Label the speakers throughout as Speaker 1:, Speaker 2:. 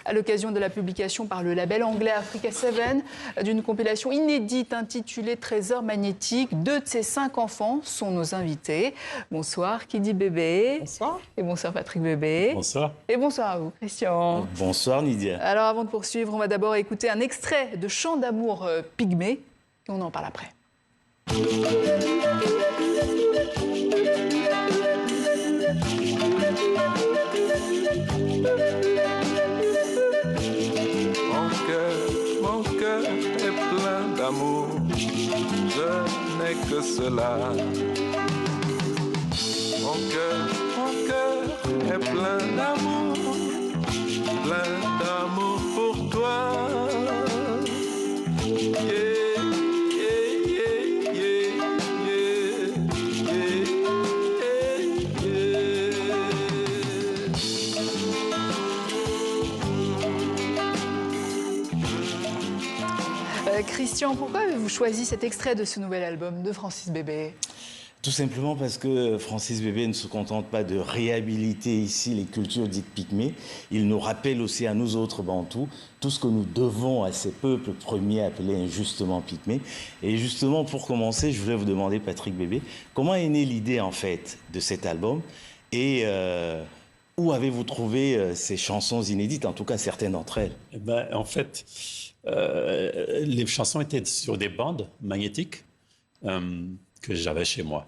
Speaker 1: à l'occasion de la publication par le label anglais Africa 7 d'une compilation inédite intitulée Trésor magnétique. 2 de ses 5 enfants sont nos invités. Bonsoir, Kidi Bébé.
Speaker 2: Bonsoir.
Speaker 1: Et bonsoir, Patrick Bébé.
Speaker 3: Bonsoir.
Speaker 1: Et bonsoir à vous, Christian.
Speaker 3: Bonsoir, Nidia.
Speaker 1: Alors, avant de poursuivre, on va d'abord écouter un extrait de Chant d'amour pygmée. Et on en parle après.
Speaker 4: Mon cœur est plein d'amour, je n'ai que cela. Mon cœur est plein d'amour pour toi.
Speaker 1: Christian, pourquoi avez-vous choisi cet extrait de ce nouvel album de Francis Bébé?
Speaker 3: Tout simplement parce que Francis Bébé ne se contente pas de réhabiliter ici les cultures dites pygmées. Il nous rappelle aussi à nous autres bantous tout ce que nous devons à ces peuples premiers appelés injustement pygmées. Et justement, pour commencer, je voulais vous demander, Patrick Bébé, comment est née l'idée en fait de cet album et où avez-vous trouvé ces chansons inédites, en tout cas certaines d'entre elles?
Speaker 5: En fait, les chansons étaient sur des bandes magnétiques que j'avais chez moi,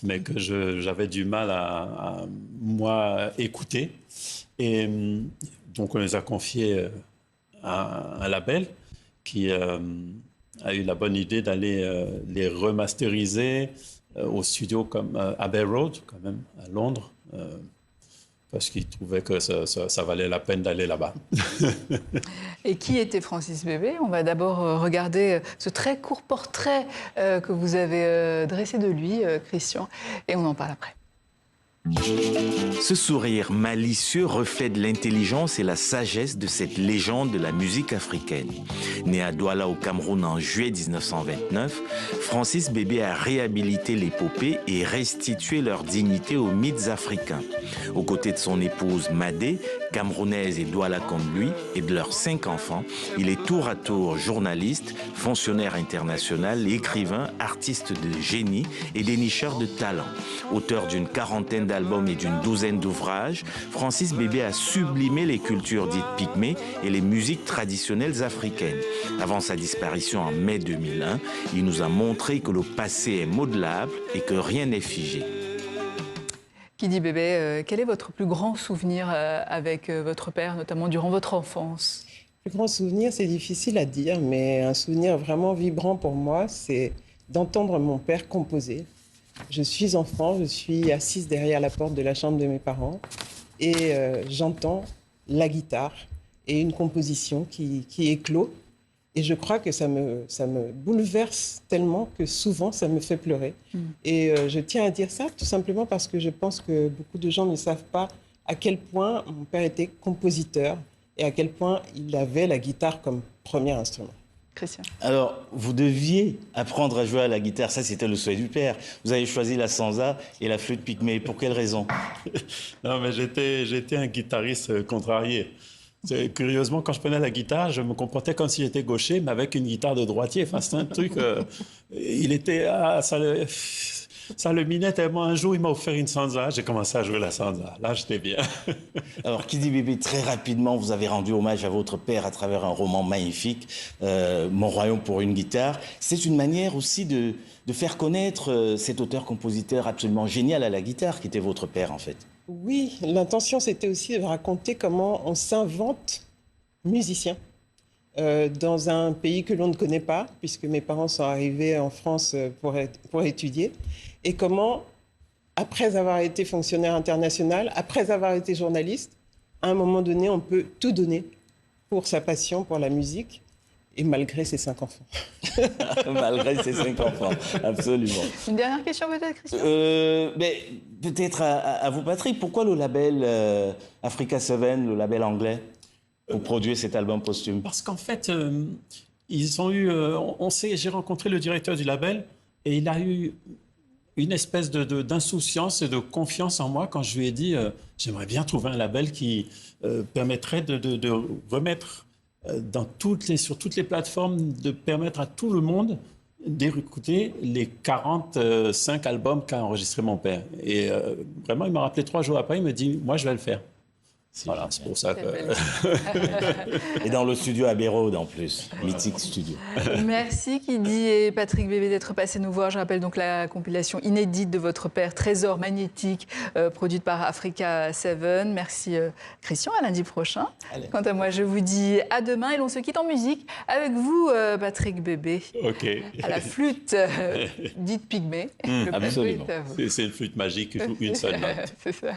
Speaker 5: mais que j'avais du mal à moi écouter. Et donc on les a confiées à un label qui a eu la bonne idée d'aller les remasteriser au studio comme Abbey Road, quand même, à Londres. Parce qu'ils trouvaient que ça valait la peine d'aller là-bas.
Speaker 1: Et qui était Francis Bébé? On va d'abord regarder ce très court portrait que vous avez dressé de lui, Christian, et on en parle après.
Speaker 6: Ce sourire malicieux reflète l'intelligence et la sagesse de cette légende de la musique africaine. Né à Douala au Cameroun en juillet 1929, Francis Bébé a réhabilité l'épopée et restitué leur dignité aux mythes africains. Aux côtés de son épouse Madé, camerounaise et Douala comme lui, et de leurs 5 enfants, il est tour à tour journaliste, fonctionnaire international, écrivain, artiste de génie et dénicheur de talent. Auteur d'une quarantaine d'albums et d'une douzaine d'ouvrages, Francis Bébé a sublimé les cultures dites pygmées et les musiques traditionnelles africaines. Avant sa disparition en mai 2001, il nous a montré que le passé est modelable et que rien n'est figé.
Speaker 1: Kidi Bébé, quel est votre plus grand souvenir avec votre père, notamment durant votre enfance?
Speaker 2: Le plus grand souvenir, c'est difficile à dire, mais un souvenir vraiment vibrant pour moi, c'est d'entendre mon père composer. Je suis enfant, je suis assise derrière la porte de la chambre de mes parents et j'entends la guitare et une composition qui éclot. Et je crois que ça me bouleverse tellement que souvent, ça me fait pleurer. Et je tiens à dire ça tout simplement parce que je pense que beaucoup de gens ne savent pas à quel point mon père était compositeur et à quel point il avait la guitare comme premier instrument.
Speaker 1: Christian.
Speaker 3: Alors, vous deviez apprendre à jouer à la guitare, ça c'était le souhait du père. Vous avez choisi la sansa et la flûte pygmée. Pour quelle raison?
Speaker 5: Non, mais j'étais un guitariste contrarié. Curieusement, quand je prenais la guitare, je me comportais comme si j'étais gaucher, mais avec une guitare de droitier. Enfin, c'est un truc... il était... ça le minait tellement. Un jour, il m'a offert une sansa. J'ai commencé à jouer la sansa. Là, j'étais bien.
Speaker 3: Alors, Kidi Bébé, très rapidement, vous avez rendu hommage à votre père à travers un roman magnifique, Mon royaume pour une guitare. C'est une manière aussi de faire connaître cet auteur-compositeur absolument génial à la guitare qui était votre père, en fait.
Speaker 2: Oui, l'intention, c'était aussi de raconter comment on s'invente musicien dans un pays que l'on ne connaît pas, puisque mes parents sont arrivés en France pour étudier, et comment, après avoir été fonctionnaire international, après avoir été journaliste, à un moment donné, on peut tout donner pour sa passion, pour la musique, et malgré ses 5 enfants.
Speaker 3: Malgré ses 5 enfants, absolument.
Speaker 1: Une dernière question peut-être, Christian?
Speaker 3: Peut-être à vous, Patrick. Pourquoi le label Africa 7, le label anglais, pour produire cet album posthume?
Speaker 5: Parce qu'en fait, ils ont eu... j'ai rencontré le directeur du label et il a eu une espèce d'insouciance et de confiance en moi quand je lui ai dit j'aimerais bien trouver un label qui permettrait de remettre sur toutes les plateformes, de permettre à tout le monde d'écouter les 45 albums qu'a enregistré mon père. Et vraiment, il m'a rappelé 3 jours après, il me dit, moi, je vais le faire. Voilà, c'est pour ça que...
Speaker 3: Et dans le studio Abbey Road, en plus, mythique studio.
Speaker 1: Merci Kidi et Patrick Bébé d'être passés nous voir. Je rappelle donc la compilation inédite de votre père, Trésor magnétique, produite par Africa 7. Merci Christian, à lundi prochain. Allez. Quant à moi, je vous dis à demain et l'on se quitte en musique avec vous, Patrick Bébé.
Speaker 5: Ok.
Speaker 1: À la flûte dite pygmée.
Speaker 3: Absolument.
Speaker 5: C'est une flûte magique qui joue une seule note.
Speaker 1: C'est ça.